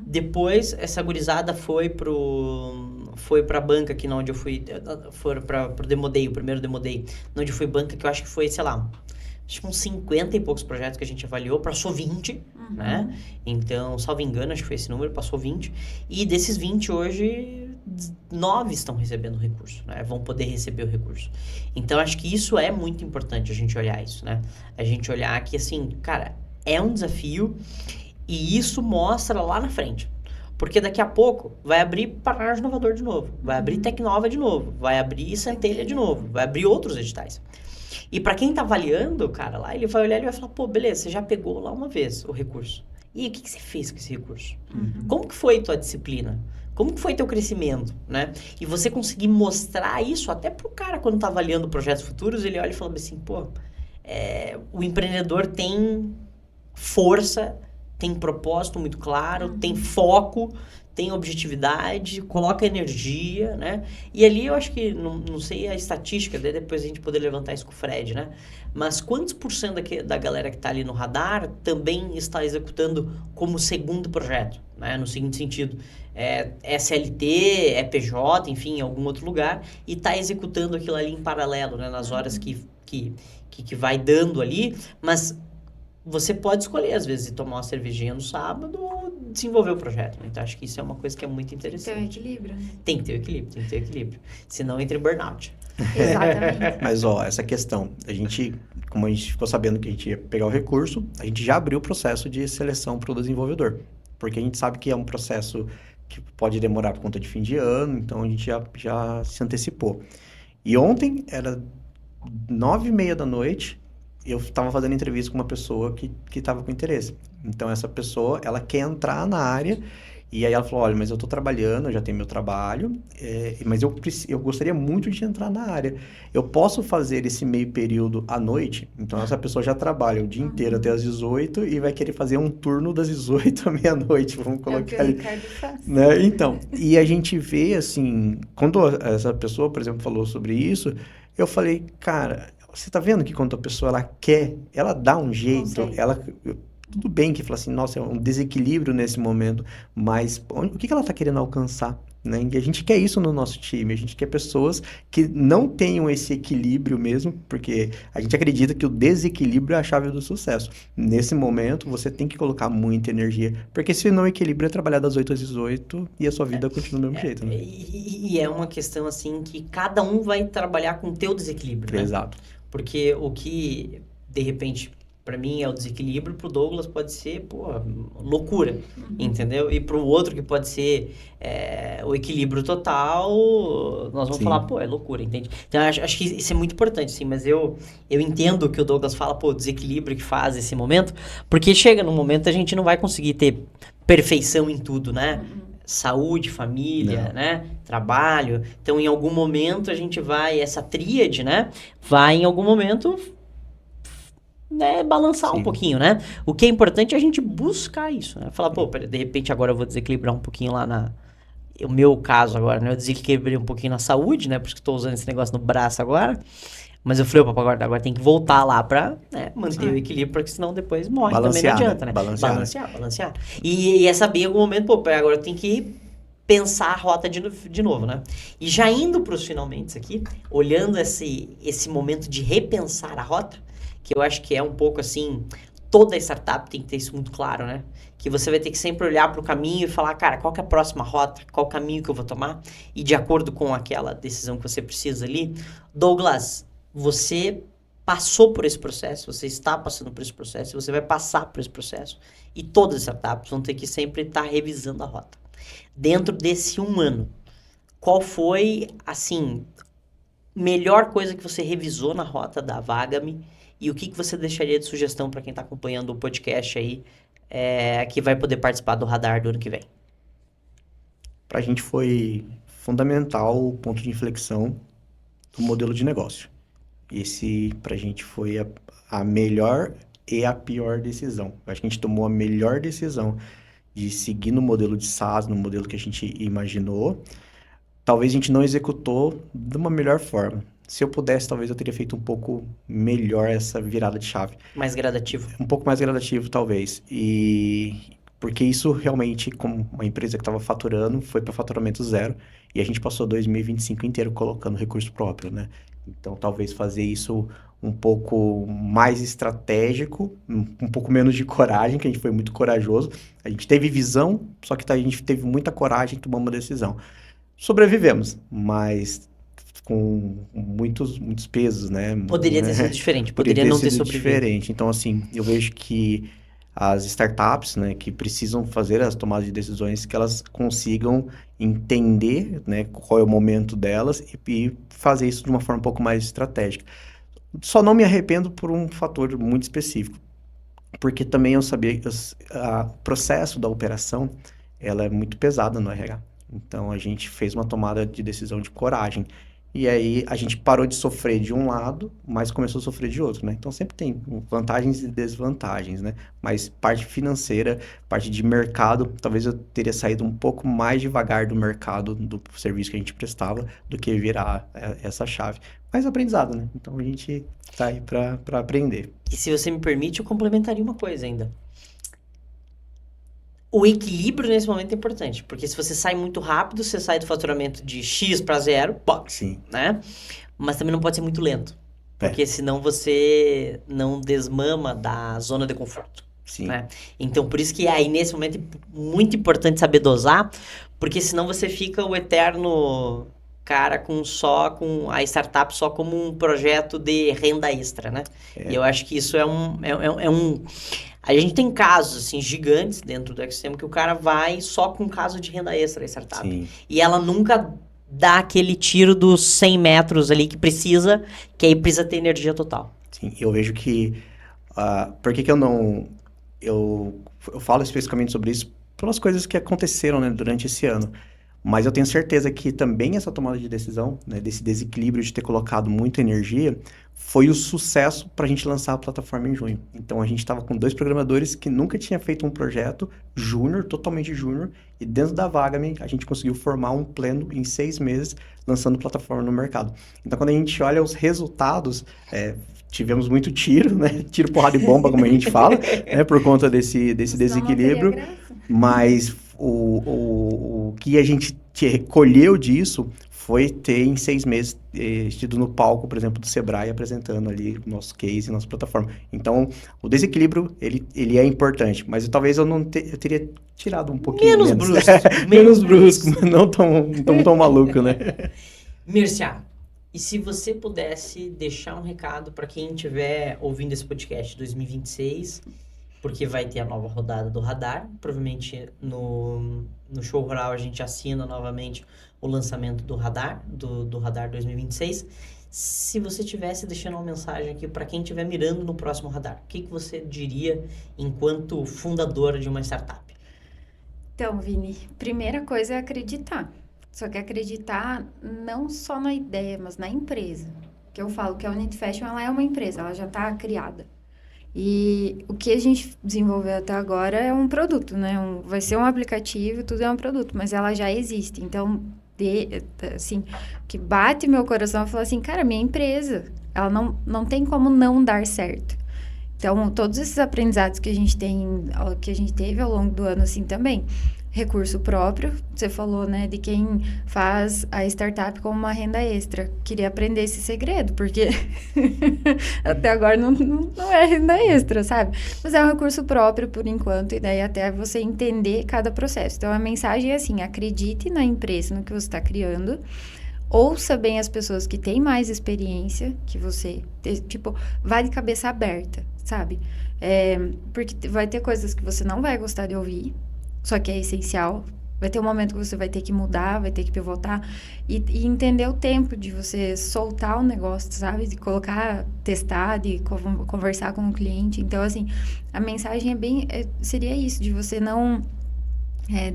Depois, essa gurizada foi pra banca aqui, onde eu fui, foram pro Demo Day, o primeiro Demo Day, onde foi banca, que eu acho que foi, sei lá, acho que uns 50 e poucos projetos que a gente avaliou, passou 20, né? Então, salvo engano, acho que foi esse número, passou 20. E desses 20 hoje, 9 estão recebendo recurso, né? Vão poder receber o recurso. Então, acho que isso é muito importante, a gente olhar isso, né? A gente olhar que, assim, cara, é um desafio e isso mostra lá na frente. Porque daqui a pouco vai abrir Paraná Inovador de novo, vai abrir Tecnova de novo, vai abrir Centelha de novo, vai abrir outros editais. E para quem tá avaliando, cara, lá, ele vai olhar e vai falar, pô, beleza, você já pegou lá uma vez o recurso. E o que você fez com esse recurso? Como que foi tua disciplina? Como que foi teu crescimento, né? E você conseguir mostrar isso até pro cara quando tá avaliando projetos futuros, ele olha e fala assim, pô, o empreendedor tem força, tem propósito muito claro, tem foco, tem objetividade, coloca energia, né? E ali eu acho que, não sei a estatística, daí depois a gente poder levantar isso com o Fred, né? Mas quantos por cento da galera que está ali no radar também está executando como segundo projeto, né? No seguinte sentido, é SLT, é PJ, enfim, em algum outro lugar, e está executando aquilo ali em paralelo, né? Nas horas que vai dando ali, mas você pode escolher, às vezes, tomar uma cervejinha no sábado ou desenvolver o projeto. Então, acho que isso é uma coisa que é muito interessante. Tem um equilíbrio, né? Tem que ter o equilíbrio. Senão entra em burnout. Exatamente. Mas, ó, essa questão, como a gente ficou sabendo que a gente ia pegar o recurso, a gente já abriu o processo de seleção para o desenvolvedor. Porque a gente sabe que é um processo que pode demorar por conta de fim de ano, então a gente já se antecipou. E ontem, era 9h30 da noite, eu estava fazendo entrevista com uma pessoa que estava com interesse. Então, essa pessoa, ela quer entrar na área, e aí ela falou, olha, mas eu estou trabalhando, eu já tenho meu trabalho, mas eu gostaria muito de entrar na área. Eu posso fazer esse meio período à noite? Então, essa pessoa já trabalha o dia inteiro até às 18 e vai querer fazer um turno das 18 à meia-noite, vamos colocar ali. É o que o Ricardo faz. Né? Então, e a gente vê, assim, quando essa pessoa, por exemplo, falou sobre isso, eu falei, cara, você tá vendo que quando a pessoa ela quer, ela dá um jeito, tudo bem que fala assim, nossa, é um desequilíbrio nesse momento, mas o que ela tá querendo alcançar? Né? E a gente quer isso no nosso time, a gente quer pessoas que não tenham esse equilíbrio mesmo, porque a gente acredita que o desequilíbrio é a chave do sucesso. Nesse momento, você tem que colocar muita energia, porque se não equilíbrio é trabalhar das 8 às 18 e a sua vida continua do mesmo jeito. Né? E é uma questão assim que cada um vai trabalhar com o teu desequilíbrio, né? Exato. Porque o que, de repente, para mim é o desequilíbrio, pro Douglas pode ser, loucura, entendeu? E pro outro que pode ser o equilíbrio total, nós vamos falar, é loucura, entende? Então, acho que isso é muito importante, sim, mas eu entendo o que o Douglas fala, o desequilíbrio que faz esse momento, porque chega num momento a gente não vai conseguir ter perfeição em tudo, né? Saúde, família, né? Trabalho. Então, em algum momento, a gente vai... Essa tríade, né? Vai, em algum momento, né, balançar um pouquinho, né? O que é importante é a gente buscar isso, né? Falar, de repente, agora eu vou desequilibrar um pouquinho lá na... O meu caso agora, né? Eu desequilibrei um pouquinho na saúde, né? Por isso que eu tô usando esse negócio no braço agora. Mas eu falei, agora tem que voltar lá pra manter o equilíbrio, porque senão depois morre. Balancear, também não adianta, né? Balancear. E é saber em algum momento, agora eu tenho que pensar a rota de novo, né? E já indo pros finalmente aqui, olhando esse momento de repensar a rota, que eu acho que é um pouco assim, toda startup tem que ter isso muito claro, né? Que você vai ter que sempre olhar para o caminho e falar, cara, qual que é a próxima rota? Qual o caminho que eu vou tomar? E de acordo com aquela decisão que você precisa ali. Douglas, você passou por esse processo, você está passando por esse processo, você vai passar por esse processo. E todas as startups vão ter que sempre estar revisando a rota. Dentro desse 1 ano, qual foi, assim, melhor coisa que você revisou na rota da Vagami? E o que você deixaria de sugestão para quem está acompanhando o podcast aí, que vai poder participar do Radar do ano que vem? Para a gente foi fundamental o ponto de inflexão do modelo de negócio. Esse, para a gente, foi a melhor e a pior decisão. Acho que a gente tomou a melhor decisão de seguir no modelo de SaaS, no modelo que a gente imaginou. Talvez a gente não executou de uma melhor forma. Se eu pudesse, talvez eu teria feito um pouco melhor essa virada de chave. Mais gradativo. Um pouco mais gradativo, talvez. Porque isso realmente, como uma empresa que estava faturando, foi para faturamento zero. E a gente passou 2025 inteiro colocando recurso próprio, né? Então, talvez fazer isso um pouco mais estratégico, um pouco menos de coragem, que a gente foi muito corajoso. A gente teve visão, só que a gente teve muita coragem e tomamos uma decisão. Sobrevivemos, mas com muitos pesos, né? Poderia ter sido diferente, poderia não ter sobrevivido. Diferente. Então, assim, eu vejo que as startups, né, que precisam fazer as tomadas de decisões, que elas consigam entender, né, qual é o momento delas e fazer isso de uma forma um pouco mais estratégica. Só não me arrependo por um fator muito específico, porque também eu sabia que o processo da operação, ela é muito pesada no RH. Então, a gente fez uma tomada de decisão de coragem. E aí, a gente parou de sofrer de um lado, mas começou a sofrer de outro, né? Então, sempre tem vantagens e desvantagens, né? Mas parte financeira, parte de mercado, talvez eu teria saído um pouco mais devagar do mercado, do serviço que a gente prestava, do que virar essa chave. Mas aprendizado, né? Então, a gente tá aí para aprender. E se você me permite, eu complementaria uma coisa ainda. O equilíbrio nesse momento é importante, porque se você sai muito rápido, você sai do faturamento de X para 0, Sim. Né? Mas também não pode ser muito lento, porque senão você não desmama da zona de conforto. Sim. Né? Então, por isso que aí nesse momento é muito importante saber dosar, porque senão você fica o eterno cara com a startup só como um projeto de renda extra, né? E eu acho que isso é um... A gente tem casos, assim, gigantes dentro do ecossistema que o cara vai só com caso de renda extra da startup. Sim. E ela nunca dá aquele tiro dos 100 metros ali que aí precisa ter energia total. Sim, eu vejo que... por que eu não... Eu falo especificamente sobre isso pelas coisas que aconteceram, né, durante esse ano. Mas eu tenho certeza que também essa tomada de decisão, né, desse desequilíbrio de ter colocado muita energia, foi o sucesso para a gente lançar a plataforma em junho. Então, a gente estava com 2 programadores que nunca tinha feito um projeto júnior, totalmente júnior, e dentro da Vagami, a gente conseguiu formar um pleno em 6 meses, lançando plataforma no mercado. Então, quando a gente olha os resultados, tivemos muito tiro, né? Tiro, porrada e bomba, como a gente fala, né? Por conta desse desequilíbrio. Mas o que a gente recolheu disso foi ter em 6 meses estido no palco, por exemplo, do Sebrae, apresentando ali o nosso case, nossa plataforma. Então, o desequilíbrio, ele é importante, mas talvez eu teria tirado um pouquinho menos. Brusco. Menos brusco, não tão maluco, né? Mircea, e se você pudesse deixar um recado para quem estiver ouvindo esse podcast 2026, porque vai ter a nova rodada do Radar, provavelmente no Show Rural a gente assina novamente o lançamento do Radar, do Radar 2026. Se você tivesse deixando uma mensagem aqui para quem estiver mirando no próximo Radar, o que você diria enquanto fundadora de uma startup? Então, Vini, primeira coisa é acreditar. Só que acreditar não só na ideia, mas na empresa. Que eu falo que a Unity Fashion, ela é uma empresa, ela já está criada. E o que a gente desenvolveu até agora é um produto, né? Vai ser um aplicativo, tudo é um produto, mas ela já existe. Então, assim, o que bate meu coração é falar assim, cara, minha empresa, ela não tem como não dar certo. Então, todos esses aprendizados que a gente teve ao longo do ano, assim, também. recurso próprio. Você falou, né, de quem faz a startup como uma renda extra. Queria aprender esse segredo, porque até agora não é renda extra, sabe? Mas é um recurso próprio por enquanto, e daí até você entender cada processo. Então, a mensagem é assim, acredite na empresa, no que você está criando, ouça bem as pessoas que têm mais experiência que você, tipo, vai de cabeça aberta, sabe? Porque vai ter coisas que você não vai gostar de ouvir, só que é essencial. Vai ter um momento que você vai ter que mudar, vai ter que pivotar e entender o tempo de você soltar o negócio, sabe? De colocar, testar, de conversar com o cliente. Então, assim, a mensagem seria isso, de você não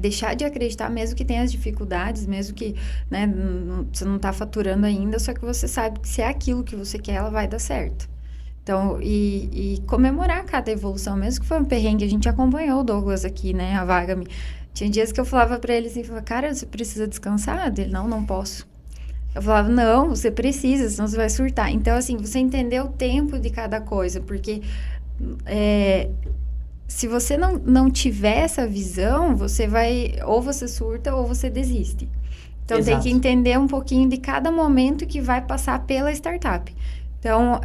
deixar de acreditar, mesmo que tenha as dificuldades, mesmo que, né, você não tá faturando ainda, só que você sabe que se é aquilo que você quer, ela vai dar certo. Então, e comemorar cada evolução, mesmo que foi um perrengue, a gente acompanhou o Douglas aqui, né, a Vagami. Tinha dias que eu falava pra ele assim, cara, você precisa descansar? Ele, não posso. Eu falava, não, você precisa, senão você vai surtar. Então, assim, você entender o tempo de cada coisa, porque se você não tiver essa visão, você vai, ou você surta, ou você desiste. Então, Exato. tem que entender um pouquinho de cada momento que vai passar pela startup. Então,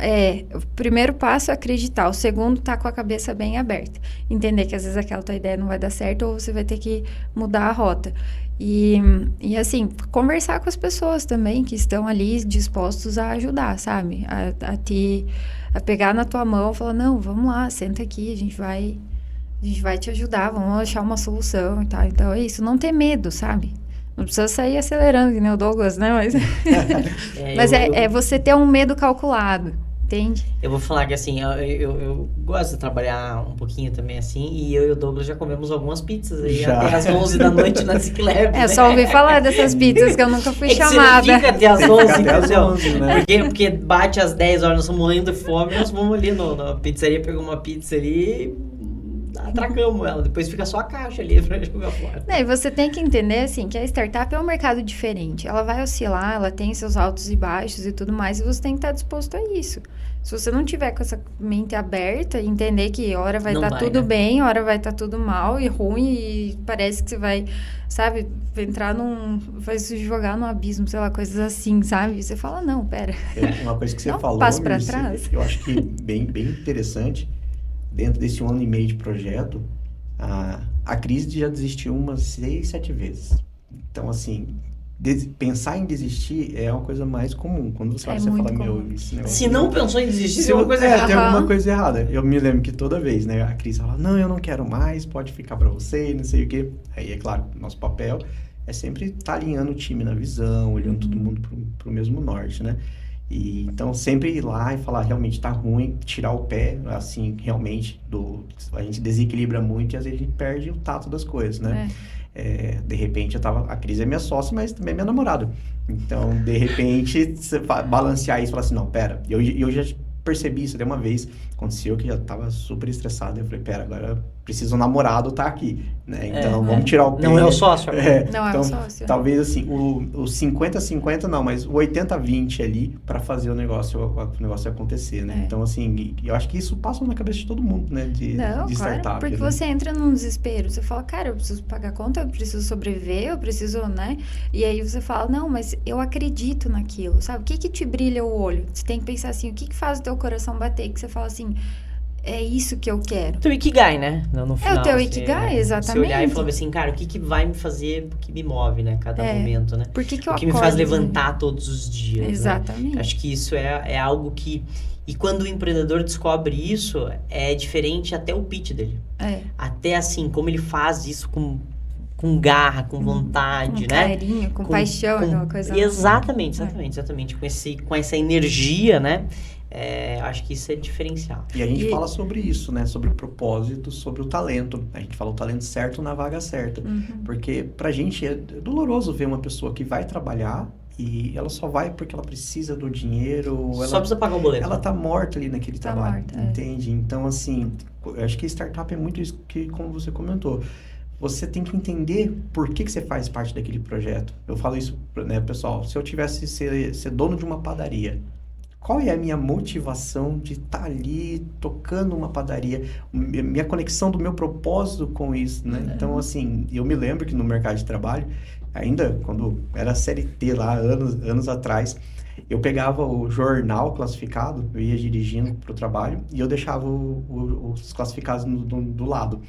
o primeiro passo é acreditar. O segundo, tá com a cabeça bem aberta. Entender que, às vezes, aquela tua ideia não vai dar certo ou você vai ter que mudar a rota. E assim, conversar com as pessoas também que estão ali dispostos a ajudar, sabe? A pegar na tua mão e falar, não, vamos lá, senta aqui, a gente vai te ajudar, vamos achar uma solução e tal. Então, é isso. Não ter medo, sabe? Não precisa sair acelerando, que nem o Douglas, né? Mas você ter um medo calculado, entende? Eu vou falar que, assim, eu gosto de trabalhar um pouquinho também, assim, e eu e o Douglas já comemos algumas pizzas aí até às 11 da noite na Ciclab, né? Só ouvi falar dessas pizzas que eu nunca fui chamada. Você não fica até às 11, Até às entendeu? 11, né? Porque bate às 10 horas, nós estamos morrendo de fome, nós vamos ali na pizzaria, pegamos uma pizza ali atracamos ela, depois fica só a caixa ali pra jogar fora. E você tem que entender, assim, que a startup é um mercado diferente. Ela vai oscilar, ela tem seus altos e baixos e tudo mais, e você tem que estar disposto a isso. Se você não tiver com essa mente aberta, entender que hora vai estar tudo bem, hora vai estar tudo mal e ruim, e parece que você vai, sabe, vai se jogar num abismo, sei lá, coisas assim, sabe? E você fala, não, pera. Uma coisa que você falou, passo pra trás. Eu acho que bem interessante. Dentro desse 1 ano e meio de projeto, a Cris já desistiu umas 6, 7 vezes. Então, assim, pensar em desistir é uma coisa mais comum. Quando você fala, meu... Se não pensou em desistir, tem alguma coisa errada. Tem alguma coisa errada. Eu me lembro que toda vez, né, a Cris fala, não, eu não quero mais, pode ficar pra você, não sei o quê. Aí, é claro, nosso papel é sempre estar alinhando o time na visão, olhando todo mundo pro mesmo norte, né? E, então, sempre ir lá e falar, realmente tá ruim, tirar o pé, assim, realmente, a gente desequilibra muito e às vezes a gente perde o tato das coisas, né? De repente, a Cris é minha sócia, mas também é minha namorada. Então, de repente, você balancear isso e falar assim, não, pera, eu já percebi isso de uma vez, aconteceu que já tava super estressado, eu falei, pera, agora preciso um namorado tá aqui, né? Então, vamos tirar o pé. Não é o sócio. Não é o sócio. Talvez, assim, o 50-50 não, mas o 80-20 ali para fazer o negócio acontecer, né? Então, assim, eu acho que isso passa na cabeça de todo mundo, né? De startup. Claro, porque você entra num desespero, você fala, cara, eu preciso pagar conta, eu preciso sobreviver, eu preciso, né? E aí você fala, não, mas eu acredito naquilo, sabe? O que te brilha o olho? Você tem que pensar assim, o que faz o teu coração bater? Que você fala assim, é isso que eu quero. O teu Ikigai, né? No final, o teu Ikigai, exatamente. Você olhar e falar assim, cara, o que vai me fazer, o que me move, né? Cada momento, né? Por que eu o que me faz levantar todos os dias, exatamente. Né? Acho que isso é algo que... E quando o empreendedor descobre isso, é diferente até o pitch dele. Até assim, como ele faz isso com garra, com vontade, com né? Carinho, com paixão, aquela coisa. Exatamente. Com essa energia, né? Acho que isso é diferencial. E a gente fala sobre isso, né? Sobre o propósito, sobre o talento. A gente fala o talento certo na vaga certa. Porque pra gente é doloroso ver uma pessoa que vai trabalhar e ela só vai porque ela precisa do dinheiro. Só precisa pagar o boleto. Ela tá morta ali naquele trabalho, entende? Então, assim, eu acho que startup é muito isso que, como você comentou, você tem que entender por que você faz parte daquele projeto. Eu falo isso, né, pessoal, se eu tivesse ser dono de uma padaria, Qual é a minha motivação de estar ali tocando uma padaria? Minha conexão do meu propósito com isso, né? Então, assim, eu me lembro que no mercado de trabalho, ainda quando era CLT lá, anos atrás, eu pegava o jornal classificado, eu ia dirigindo para o trabalho e eu deixava os classificados do lado.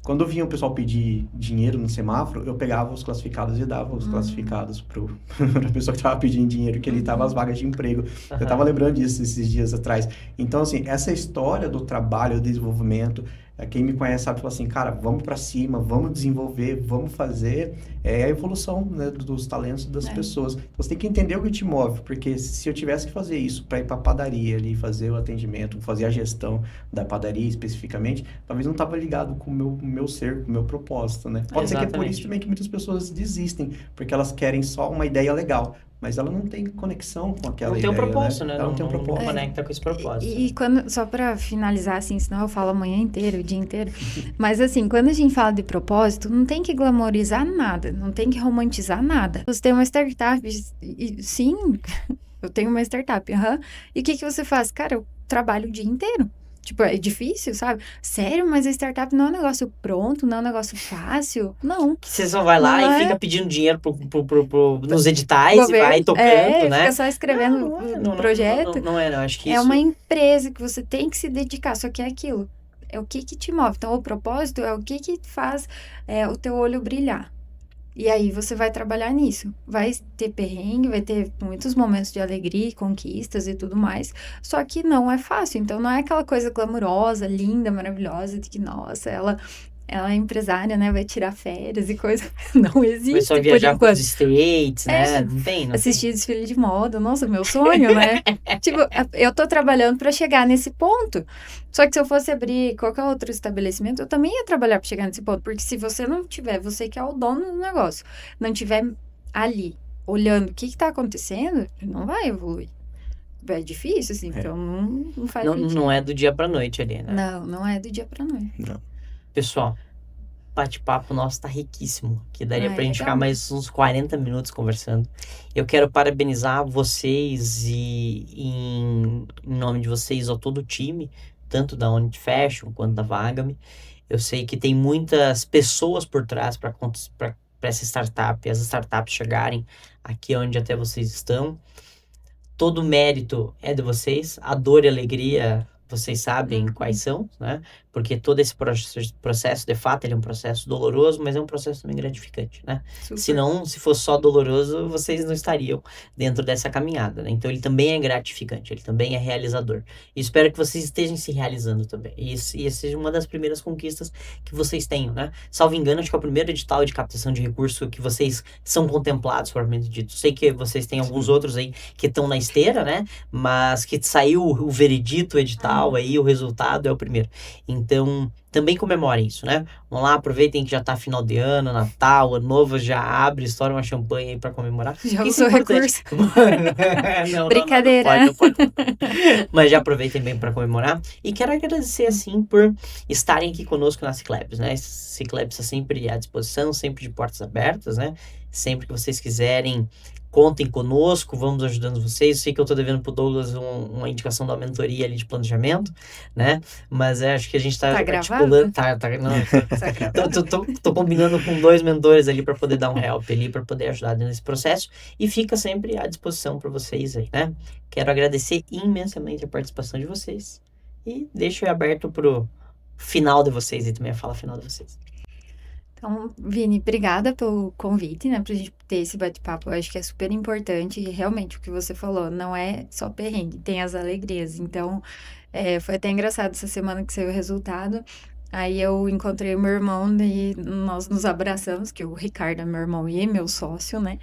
Quando vinha o pessoal pedir dinheiro no semáforo, eu pegava os classificados e dava os classificados para a pessoa que estava pedindo dinheiro, que ele estava as vagas de emprego. Eu estava lembrando disso esses dias atrás. Então, assim, essa história do trabalho, do desenvolvimento, quem me conhece sabe, fala assim, cara, vamos para cima, vamos desenvolver, vamos fazer, é a evolução, né, dos talentos das pessoas. Então, você tem que entender o que te move, porque se eu tivesse que fazer isso para ir para a padaria ali, fazer o atendimento, fazer a gestão da padaria especificamente, talvez não estava ligado com o meu ser, com o meu propósito, né? Pode ser que é por isso também que muitas pessoas desistem, porque elas querem só uma ideia legal, mas ela não tem conexão com aquela ideia, Não tem um propósito, né? Ela não tem um propósito. Não conecta com esse propósito. E quando, só para finalizar, assim, senão eu falo a manhã inteira, o dia inteiro. Mas, assim, quando a gente fala de propósito, não tem que glamorizar nada, não tem que romantizar nada. Você tem uma startup, sim, eu tenho uma startup, E o que você faz? Cara, eu trabalho o dia inteiro. Tipo, é difícil, sabe? Sério, mas a startup não é um negócio pronto, não é um negócio fácil. Não. Você só vai lá e fica pedindo dinheiro nos editais e vai tocando, né? Fica só escrevendo o projeto. Não, acho que é isso... uma empresa que você tem que se dedicar, só que é aquilo. É o que te move. Então, o propósito é o que faz o teu olho brilhar. E aí você vai trabalhar nisso. Vai ter perrengue, vai ter muitos momentos de alegria, conquistas e tudo mais. Só que não é fácil. Então não é aquela coisa glamurosa, linda, maravilhosa, de que, nossa, ela é empresária, né? Vai tirar férias e coisa. Não existe. Vai só viajar para os States, né? Não tem. Assistir desfile de moda. Nossa, meu sonho, né? Tipo, eu tô trabalhando para chegar nesse ponto. Só que se eu fosse abrir qualquer outro estabelecimento, eu também ia trabalhar para chegar nesse ponto. Porque se você não tiver, você que é o dono do negócio, não tiver ali, olhando o que tá acontecendo, não vai evoluir. É difícil, assim, então não faz sentido. Não é do dia pra noite ali, né? Não é do dia pra noite. Não. Pessoal, bate-papo nosso tá riquíssimo, que daria pra gente ficar mais uns 40 minutos conversando. Eu quero parabenizar vocês e em nome de vocês, ao todo o time, tanto da Onit Fashion quanto da Vagami. Eu sei que tem muitas pessoas por trás para essa startup, as startups chegarem aqui onde até vocês estão. Todo o mérito é de vocês, a dor e a alegria vocês sabem quais são, né? Porque todo esse processo, de fato, ele é um processo doloroso, mas é um processo também gratificante, né? Se fosse só doloroso, vocês não estariam dentro dessa caminhada, né? Então, ele também é gratificante, ele também é realizador. E espero que vocês estejam se realizando também. E essa seja uma das primeiras conquistas que vocês tenham, né? Salvo engano, acho que é o primeiro edital de captação de recurso que vocês são contemplados, propriamente dito. Sei que vocês têm alguns outros aí que estão na esteira, né? Mas que saiu o veredito, o edital, aí o resultado é o primeiro. Então, também comemorem isso, né? Vamos lá, aproveitem que já tá final de ano, Natal, Ano Novo, já abre, estoura uma champanhe aí pra comemorar. Já usou recurso. Não, brincadeira. Não pode. Mas já aproveitem bem pra comemorar. E quero agradecer, assim, por estarem aqui conosco na Ciclabs, né? Ciclabs está sempre à disposição, sempre de portas abertas, né? Sempre que vocês quiserem, contem conosco, vamos ajudando vocês. Sei que eu tô devendo pro Douglas uma indicação da mentoria ali de planejamento, né? Mas acho que a gente tá articulando. Tô combinando com 2 mentores ali para poder dar um help ali, para poder ajudar nesse processo. E fica sempre à disposição para vocês aí, né? Quero agradecer imensamente a participação de vocês. E deixo aberto pro final de vocês e também a fala final de vocês. Então, Vini, obrigada pelo convite, né, pra gente ter esse bate-papo. Eu acho que é super importante e realmente o que você falou, não é só perrengue, tem as alegrias. Então, foi até engraçado essa semana que saiu o resultado. Aí eu encontrei o meu irmão e nós nos abraçamos, que o Ricardo é meu irmão e meu sócio, né?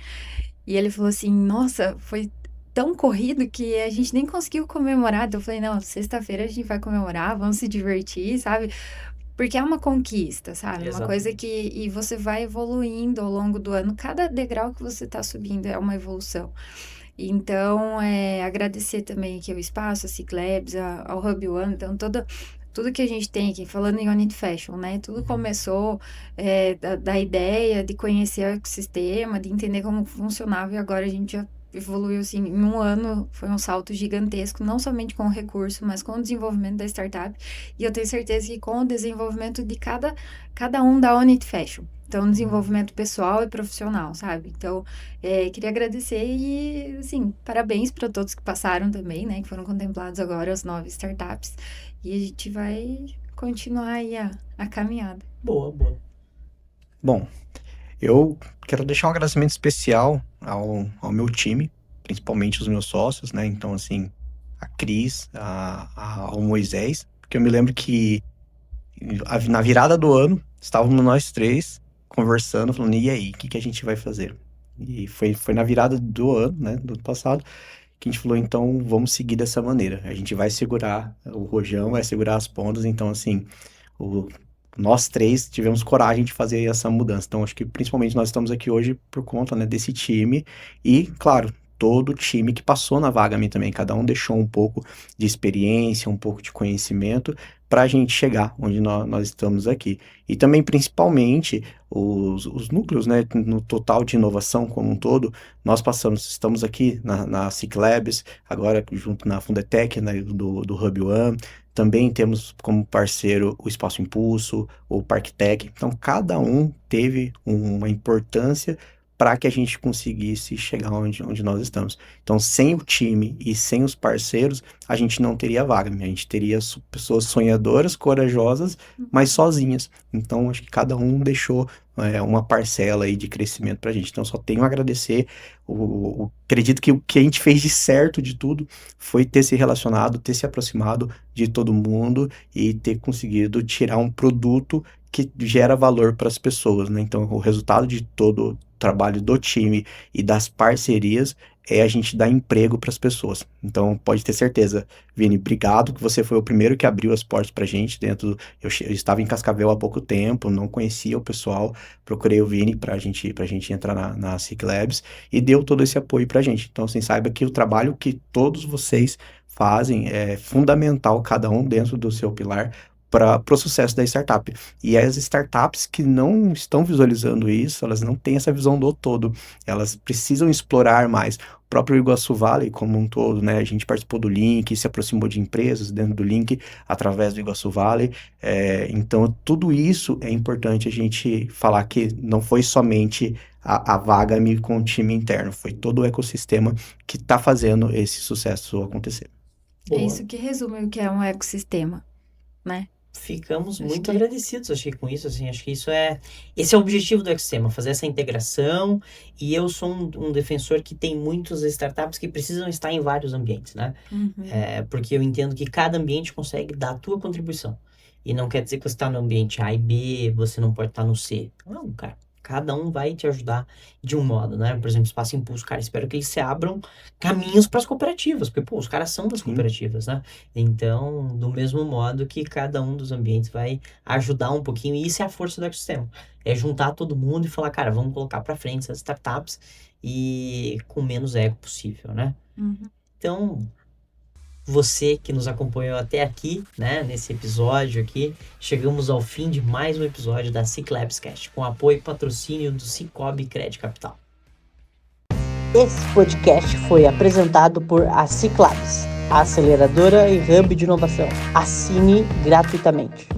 E ele falou assim, nossa, foi tão corrido que a gente nem conseguiu comemorar. Então eu falei, não, sexta-feira a gente vai comemorar, vamos se divertir, sabe? Porque é uma conquista, sabe? Exato. Uma coisa que... E você vai evoluindo ao longo do ano. Cada degrau que você tá subindo é uma evolução. Então, agradecer também aqui ao espaço, a Ciclabs, ao Hub One. Então, tudo que a gente tem aqui, falando em Onit Fashion, né? Tudo começou da ideia de conhecer o ecossistema, de entender como funcionava. E agora a gente já evoluiu, assim, em um ano, foi um salto gigantesco, não somente com o recurso, mas com o desenvolvimento da startup. E eu tenho certeza que com o desenvolvimento de cada um da Onit Fashion. Então, desenvolvimento pessoal e profissional, sabe? Então, queria agradecer e, assim, parabéns para todos que passaram também, né? Que foram contemplados agora, as 9 startups. E a gente vai continuar aí a caminhada. Boa, boa. Bom, eu quero deixar um agradecimento especial ao meu time, principalmente os meus sócios, né? Então, assim, a Cris, ao Moisés, porque eu me lembro que na virada do ano, estávamos nós 3 conversando, falando, e aí, o que a gente vai fazer? E foi na virada do ano, né, do ano passado, que a gente falou, então, vamos seguir dessa maneira. A gente vai segurar o rojão, vai segurar as pontas, então, assim, nós 3 tivemos coragem de fazer essa mudança. Então, acho que principalmente nós estamos aqui hoje por conta, né, desse time e, claro, todo o time que passou na Vagami também. Cada um deixou um pouco de experiência, um pouco de conhecimento para a gente chegar onde nós estamos aqui. E também, principalmente, os núcleos, né, no total de inovação como um todo, nós estamos aqui na SIC Labs, agora junto na Fundetec, né, do Hub One. Também temos como parceiro o Espaço Impulso, o Parktech. Então, cada um teve uma importância para que a gente conseguisse chegar onde nós estamos. Então, sem o time e sem os parceiros, a gente não teria vaga. A gente teria pessoas sonhadoras, corajosas, mas sozinhas. Então, acho que cada um deixou uma parcela aí de crescimento para a gente. Então, só tenho a agradecer. Acredito que o que a gente fez de certo de tudo foi ter se relacionado, ter se aproximado de todo mundo e ter conseguido tirar um produto que gera valor para as pessoas, né? Então, o resultado de todo o trabalho do time e das parcerias é a gente dar emprego para as pessoas. Então, pode ter certeza, Vini, obrigado, que você foi o primeiro que abriu as portas para a gente dentro. Eu estava em Cascavel há pouco tempo, não conhecia o pessoal, procurei o Vini para a gente entrar na SIC Labs e deu todo esse apoio para a gente. Então, assim, saiba que o trabalho que todos vocês fazem é fundamental, cada um dentro do seu pilar, para o sucesso da startup. E as startups que não estão visualizando isso, elas não têm essa visão do todo, elas precisam explorar mais. O próprio Iguaçu Valley como um todo, né? A gente participou do Link, se aproximou de empresas dentro do Link, através do Iguaçu Valley. Então, tudo isso é importante a gente falar que não foi somente a Vagami com o time interno, foi todo o ecossistema que está fazendo esse sucesso acontecer. Boa. É isso que resume o que é um ecossistema, né? Ficamos muito agradecidos, acho que com isso, assim, acho que esse é o objetivo do ecossistema, fazer essa integração, e eu sou um defensor que tem muitas startups que precisam estar em vários ambientes, né? Porque eu entendo que cada ambiente consegue dar a tua contribuição, e não quer dizer que você está no ambiente A e B, você não pode estar no C, não, cara. Cada um vai te ajudar de um modo, né? Por exemplo, Espaço Impulso, cara, espero que eles se abram caminhos para as cooperativas, porque, pô, os caras são das cooperativas, né? Então, do mesmo modo que cada um dos ambientes vai ajudar um pouquinho, e isso é a força do ecossistema. É juntar todo mundo e falar, cara, vamos colocar para frente essas startups e com menos ego possível, né? Então, você que nos acompanhou até aqui, né, nesse episódio aqui, chegamos ao fim de mais um episódio da SIC Labs Cast, com apoio e patrocínio do Cicobi Crédito Capital. Esse podcast foi apresentado por a SIC Labs, a aceleradora e hub de inovação. Assine gratuitamente.